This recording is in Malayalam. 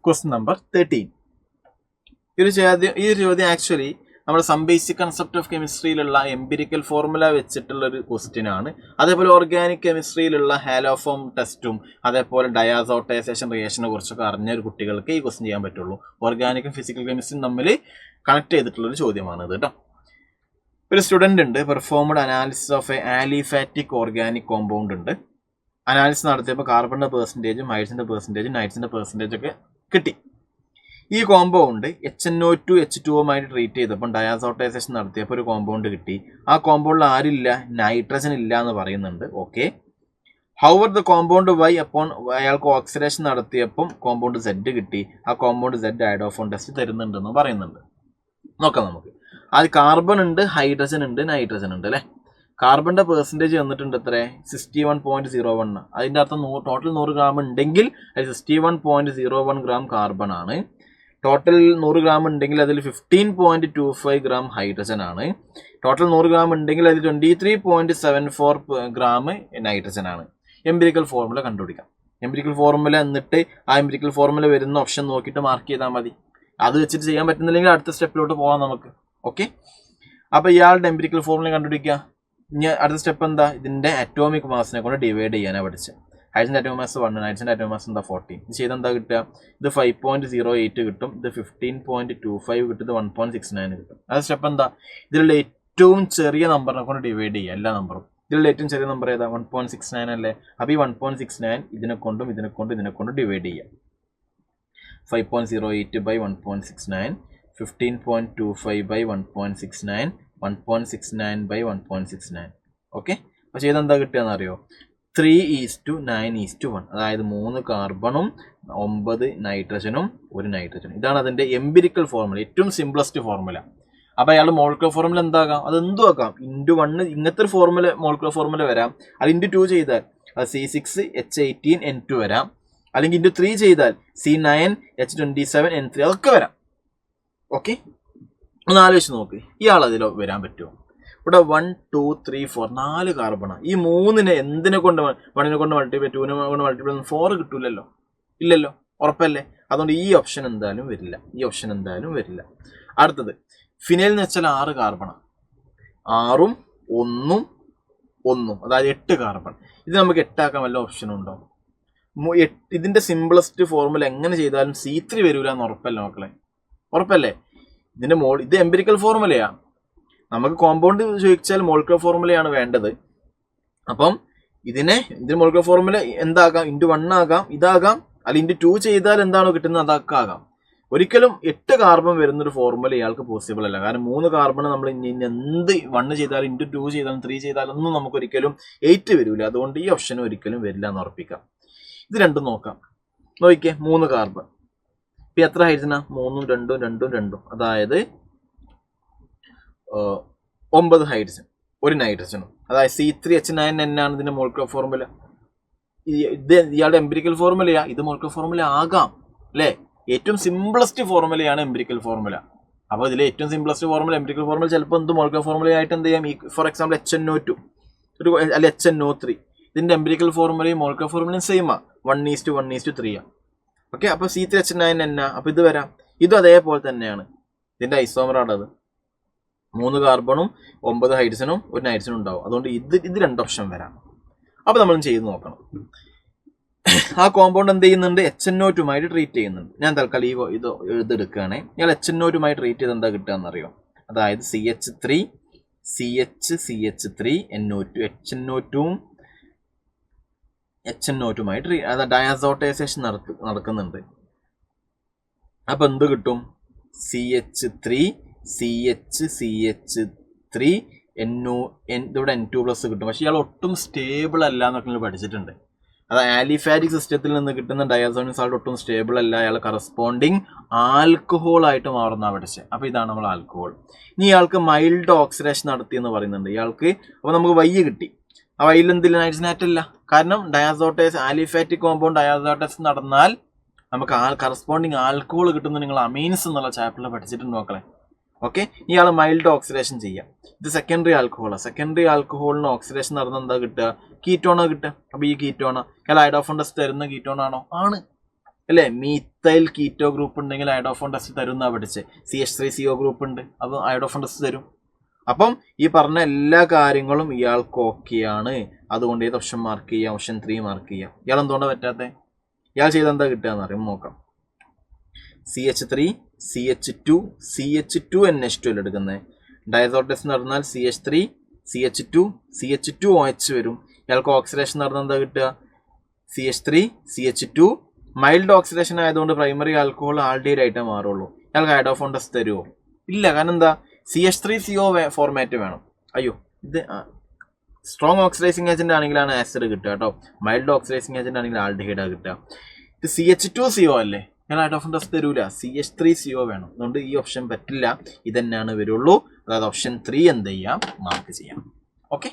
Question number 13. ഈ ചോദ്യം ആക്ച്വലി നമ്മുടെ സം ബേസിക് കൺസെപ്റ്റ് ഓഫ് കെമിസ്ട്രിയിലുള്ള എംപിരിക്കൽ ഫോർമുല വെച്ചിട്ടുള്ള ഒരു ക്വസ്റ്റ്യൻ ആണ്. അതേപോലെ ഓർഗാനിക് കെമിസ്ട്രിയിലുള്ള ഹാലോഫോം ടെസ്റ്റും അതേപോലെ ഡയാസോട്ടൈസേഷൻ റിയേഷനെ കുറിച്ചൊക്കെ അറിഞ്ഞ ഒരു കുട്ടികൾക്ക് ഈ ക്വസ്റ്റ്യൻ ചെയ്യാൻ പറ്റുള്ളൂ. ഓർഗാനിക്കും ഫിസിക്കൽ കെമിസ്ട്രിയും തമ്മിൽ കണക്ട് ചെയ്തിട്ടുള്ളൊരു ചോദ്യമാണ് ഇത് കേട്ടോ. ഒരു സ്റ്റുഡൻ്റ് ഉണ്ട്, performed analysis of A aliphatic organic compound ഉണ്ട്. അനാലിസിസ് നടത്തിയപ്പോൾ കാർബണിൻ്റെ പെർസെൻറ്റേജും ഹൈഡ്രജൻ്റെ പെർസെൻറ്റേജും നൈട്രജൻ്റെ പെർസെൻറ്റേജ് ഒക്കെ കിട്ടി. ഈ കോമ്പൗണ്ട് HNO2 H2O ട്രീറ്റ് ചെയ്തപ്പോൾ ഡയാസോട്ടൈസേഷൻ നടത്തിയപ്പോൾ ഒരു കോമ്പൗണ്ട് കിട്ടി. ആ കോമ്പൗണ്ടിൽ ആരില്ല, നൈട്രജൻ ഇല്ല എന്ന് പറയുന്നുണ്ട്. Okay, however the compound Y അപ്പോൾ അയാൾക്ക് ഓക്സിഡേഷൻ നടത്തിയപ്പം കോമ്പൗണ്ട് Z കിട്ടി. ആ കോമ്പൗണ്ട് Z ഐഡോഫോൺ ടെസ്റ്റ് തരുന്നുണ്ടെന്ന് പറയുന്നുണ്ട്. നോക്കാം നമുക്ക്. അത് കാർബൺ ഉണ്ട്, ഹൈഡ്രജൻ ഉണ്ട്, നൈട്രജൻ ഉണ്ട് അല്ലേ. കാർബണിൻ്റെ പെർസെൻറ്റേജ് വന്നിട്ടുണ്ട് എത്ര, 61.01. അതിൻ്റെ അർത്ഥം ടോട്ടൽ 100 ഗ്രാം ഉണ്ടെങ്കിൽ അത് 61.01 ഗ്രാം കാർബൺ ആണ്. ടോട്ടൽ 100 ഗ്രാം ഉണ്ടെങ്കിൽ അതിൽ 15.25 ഗ്രാം ഹൈഡ്രജൻ ആണ്. ടോട്ടൽ 100 ഗ്രാം ഉണ്ടെങ്കിൽ അതിൽ 23.74 ഗ്രാം നൈട്രജൻ ആണ്. എംപിരിക്കൽ ഫോർമുല കണ്ടുപിടിക്കാം. എംപിരിക്കൽ ഫോർമുല എന്നിട്ട് ആ എംപിരിക്കൽ ഫോർമുല വരുന്ന ഓപ്ഷൻ നോക്കിയിട്ട് മാർക്ക് ചെയ്താൽ മതി. അത് വെച്ചിട്ട് ചെയ്യാൻ പറ്റുന്നില്ലെങ്കിൽ അടുത്ത സ്റ്റെപ്പിലോട്ട് പോകാം നമുക്ക്. ഓക്കെ, അപ്പോൾ ഇയാളുടെ എംപിരിക്കൽ ഫോർമുല കണ്ടുപിടിക്കുക. ഇനി അടുത്ത സ്റ്റെപ്പ് എന്താ, ഇതിൻ്റെ അറ്റോമിക് മാസിനെ കൊണ്ട് ഡിവൈഡ് ചെയ്യാനാണ് പഠിച്ചത്. ഹൈഡ്രജൻ്റെ അറ്റോമിക് മാസ് 1, നൈട്രജൻ്റെ അറ്റോമിക് മാസ് എന്താ 14. ഇത് ചെയ്താൽ എന്താ കിട്ടുക, ഇത് 5.08 കിട്ടും, ഇത് 15.25 കിട്ടും, ഇത് 1.69 കിട്ടും. അടുത്ത സ്റ്റെപ്പ് എന്താ, ഇതിലുള്ള ഏറ്റവും ചെറിയ നമ്പറിനെ കൊണ്ട് ഡിവൈഡ് ചെയ്യുക എല്ലാ നമ്പറും. ഇതിലുള്ള ഏറ്റവും ചെറിയ നമ്പർ ഏതാ, 1.69 അല്ലേ. അപ്പോൾ ഈ 1.69 ഇതിനെ കൊണ്ടും ഡിവൈഡ് ചെയ്യുക. 5.08 by 1.69, 15.25 by 1.69, 1.69 by 1.69. ഓക്കെ, അപ്പോൾ ചെയ്തെന്താ കിട്ടുകയെന്ന് അറിയോ, 3:9:1. അതായത് 3 കാർബണും 9 നൈട്രജനും 1 നൈട്രജനും. ഇതാണ് അതിൻ്റെ എംപിരിക്കൽ ഫോർമുല, ഏറ്റവും സിംപ്ലസ്റ്റ് ഫോർമുല. അപ്പോൾ അയാളുടെ മോളിക്കുലർ ഫോർമുല എന്താകാം, അത് എന്തും ആക്കാം. *1 ഇങ്ങനത്തെ ഒരു ഫോർമുല, മോളിക്കുലർ ഫോർമുല വരാം. അത് *2 ചെയ്താൽ അത് C6H18N2 വരാം. അല്ലെങ്കിൽ *3 ചെയ്താൽ C9H27N3 അതൊക്കെ വരാം. ഓക്കെ, ഒന്ന് ആലോചിച്ച് നോക്ക്, ഇയാൾ അതിൽ വരാൻ പറ്റുമോ? ഇവിടെ 1, 2, 3, 4 4 കാർബണാണ്. ഈ 3നെ എന്തിനെ കൊണ്ട് 1നെ കൊണ്ട് മൾട്ടിപ്ലൈ, 2നെ കൊണ്ട് മൾട്ടിപ്ലൈ 4 കിട്ടൂലല്ലോ, ഇല്ലല്ലോ, ഉറപ്പല്ലേ. അതുകൊണ്ട് ഈ ഓപ്ഷൻ എന്തായാലും വരില്ല. അടുത്തത് ഫിനൈൽ എന്ന് വെച്ചാൽ 6 കാർബണാണ്. 6ഉം 1ഉം 1ഉം അതായത് 8 കാർബൺ. ഇത് നമുക്ക് 8 ആക്കാൻ വല്ല ഓപ്ഷനും ഉണ്ടോ? ഇതിൻ്റെ സിംപിളസ്റ്റ് ഫോർമുല എങ്ങനെ ചെയ്താലും C3 വരില്ല എന്ന് ഉറപ്പല്ലേ മക്കളെ, ഉറപ്പല്ലേ. ഇത് എംപിരിക്കൽ ഫോർമുലയാണ്. നമുക്ക് കോമ്പൗണ്ട് ചോദിച്ചാൽ മോളിക്കുലർ ഫോർമുലയാണ് വേണ്ടത്. അപ്പം ഇതിന് മോളിക്കുലർ ഫോർമുല എന്താകാം, *1 ആകാം, ഇതാകാം, അല്ലെങ്കിൽ *2 ചെയ്താൽ എന്താണോ കിട്ടുന്നത് അതൊക്കെ ആകാം. ഒരിക്കലും 8 കാർബൺ വരുന്നൊരു ഫോർമുല ഇയാൾക്ക് പോസിബിൾ അല്ല. കാരണം 3 കാർബൺ നമ്മൾ എന്ത് 1 ചെയ്താലും *2 ചെയ്താലും 3 ചെയ്താലും ഒന്നും നമുക്ക് ഒരിക്കലും 8 വരില്ല. അതുകൊണ്ട് ഈ ഓപ്ഷൻ ഒരിക്കലും വരില്ല എന്ന് ഉറപ്പിക്കാം. ഇത് രണ്ടും നോക്കാം. നോക്കിക്കേ, 3 കാർബൺ. ഇപ്പം എത്ര ഹൈഡ്രജനാ, 3ഉം 2ഉം 2ഉം 2ഉം അതായത് 9 ഹൈഡ്രജൻ 1 നൈട്രജനും. അതായത് C3H9N ആണ് ഇതിന്റെ മോളിക്കുലർ ഫോർമുല. ഇത് ഇയാളുടെ എംപിരിക്കൽ ഫോർമുലയാ. ഇത് മോളിക്കുലർ ഫോർമുല ആകാം അല്ലേ. ഏറ്റവും സിംപിളസ്റ്റ് ഫോർമുലയാണ് എംപിരിക്കൽ ഫോർമുല. അപ്പോൾ ഇതിലെ ഏറ്റവും സിംപിളസ്റ്റ് ഫോർമുല എംപിരിക്കൽ ഫോർമുല ചിലപ്പോൾ എന്ത് മോളിക്കുലർ ഫോർമുലയായിട്ട് എന്ത് ചെയ്യാം, ഫോർ എക്സാമ്പിൾ HNO2 അല്ലെ HNO3. ഇതിന്റെ എംപിരിക്കൽ ഫോർമുലയും മോളിക്കുലർ ഫോർമുലയും സെയിമാ, 1:1:3. ഓക്കെ, അപ്പോൾ C3H9N. അപ്പോൾ ഇത് വരാം. ഇതും അതേപോലെ തന്നെയാണ്. ഇതിന്റെ ഐസോമറാണത്. 3 കാർബണും 9 ഹൈഡ്രജനും 1 നൈട്രജനും ഉണ്ടാവും. അതുകൊണ്ട് ഇത് 2 ഓപ്ഷൻ വരാം. അപ്പോൾ നമ്മൾ ചെയ്ത് നോക്കണം. ആ കോമ്പൗണ്ട് എന്ത് ചെയ്യുന്നുണ്ട്, HNO2 ട്രീറ്റ് ചെയ്യുന്നുണ്ട്. ഞാൻ തൽക്കാലം ഇത് എടുക്കുകയാണെ. ഇയാൾ HNO2 ട്രീറ്റ് ചെയ്ത് എന്താ കിട്ടുക എന്നറിയോ, അതായത് CH3 CH3 NO2 HNO2 അത് ഡയാസോട്ടൈസേഷൻ നടക്കുന്നുണ്ട്. അപ്പം എന്ത് കിട്ടും, CH3 CH3 ഇവിടെ N2+ കിട്ടും. പക്ഷെ ഇയാൾ ഒട്ടും സ്റ്റേബിൾ അല്ല എന്നൊക്കെ നിങ്ങൾ പഠിച്ചിട്ടുണ്ട്. അത് ആലിഫാറ്റിക് സിസ്റ്റത്തിൽ നിന്ന് കിട്ടുന്ന ഡയാസോണിക് സാൾട്ട് ഒട്ടും സ്റ്റേബിൾ അല്ല. അയാൾ കറസ്പോണ്ടിങ് ആൽക്കഹോൾ ആയിട്ട് മാറുന്നതാണ് പഠിച്ചത്. അപ്പോൾ ഇതാണ് നമ്മൾ ആൽക്കഹോൾ. ഇനി ഇയാൾക്ക് മൈൽഡ് ഓക്സിഡേഷൻ നടത്തി എന്ന് പറയുന്നുണ്ട് ഇയാൾക്ക്. അപ്പോൾ നമുക്ക് Y കിട്ടി. ആ Yയിൽ എന്തില്ല, നൈട്രജൻ ആറ്റമില്ല. കാരണം ആലിഫാറ്റിക് കോമ്പൗണ്ട് ഡയാസോട്ടൈസ് നടന്നാൽ നമുക്ക് കറസ്പോണ്ടിങ് ആൽക്കഹോൾ കിട്ടുന്ന നിങ്ങൾ അമീൻസ് എന്നുള്ള ചാപ്റ്ററിൽ പഠിച്ചിട്ടുണ്ട് മക്കളെ. ഓക്കെ, ഇയാൾ മൈൽഡ് ഓക്സിഡേഷൻ ചെയ്യാം. ഇത് സെക്കൻഡറി ആൽക്കഹോളാണ്. സെക്കൻഡറി ആൽക്കഹോളിന് ഓക്സിഡേഷൻ നടന്ന എന്താ കിട്ടുക, കീറ്റോണോ കിട്ടുക. അപ്പോൾ ഈ കീറ്റോണ ഐഡോഫോൺ ടെസ്റ്റ് തരുന്ന കീറ്റോൺ ആണോ, ആണ്. അല്ലേ? മീത്തൈൽ കീറ്റോ ഗ്രൂപ്പ് ഉണ്ടെങ്കിൽ അയോഡോഫോൺ ടെസ്റ്റ് തരും എന്നാ പഠിച്ചേ. CH3CO ഗ്രൂപ്പ് ഉണ്ട്, അപ്പോൾ അയോഡോഫോൺ ടെസ്റ്റ് തരും. അപ്പം ഈ പറഞ്ഞ എല്ലാ കാര്യങ്ങളും ഇയാൾക്ക് ഓക്കെയാണ്. അതുകൊണ്ട് ഏത് ഓപ്ഷൻ മാർക്ക് ചെയ്യാം? ഓപ്ഷൻ 3 മാർക്ക് ചെയ്യാം. ഇയാൾ എന്തുകൊണ്ടാണ് പറ്റാത്തത്? ഇയാൾ ചെയ്തെന്താ കിട്ടുക എന്ന് അറിയാം, നോക്കാം. CH3 CH2 CH2NH2 അല്ലേ എടുക്കുന്നത്. ഡയസോട്ടസ് നടന്നാൽ CH3 CH2 CH2OH വരും. ഇയാൾക്ക് ഓക്സിഡേഷൻ നടന്നാൽ എന്താ കിട്ടുക? CH3 CH2. മൈൽഡ് ഓക്സിഡേഷൻ ആയതുകൊണ്ട് പ്രൈമറി ആൽക്കഹോൾ ആൾഡിഹൈഡ് ആയിട്ടേ മാറുള്ളൂ. ഇയാൾക്ക് അയോഡോഫോൺ ടെസ്റ്റ് തരുമോ? ഇല്ല. കാരണം എന്താ? CH3CO ഫോർമാറ്റ് വേണം. അയ്യോ, ഇത് സ്ട്രോങ് ഓക്സിഡൈസിങ് ഏജന്റ് ആണെങ്കിലാണ് ആസിഡ് കിട്ടുക കേട്ടോ. മൈൽഡ് ഓക്സിഡൈസിങ് ഏജന്റ് ആണെങ്കിൽ ആൾഡിഹൈഡാണ് കിട്ടുക. ഇത് CH2CO അല്ലേ? ഞാൻ അയോഡോഫോൺ ടെസ്റ്റ് തരൂല, CH3CO വേണം. അതുകൊണ്ട് ഈ ഓപ്ഷൻ പറ്റില്ല, ഇതന്നെയാണ് വരുള്ളൂ. അതായത് ഓപ്ഷൻ 3 എന്ത് ചെയ്യാം? മാർക്ക് ചെയ്യാം. ഓക്കെ.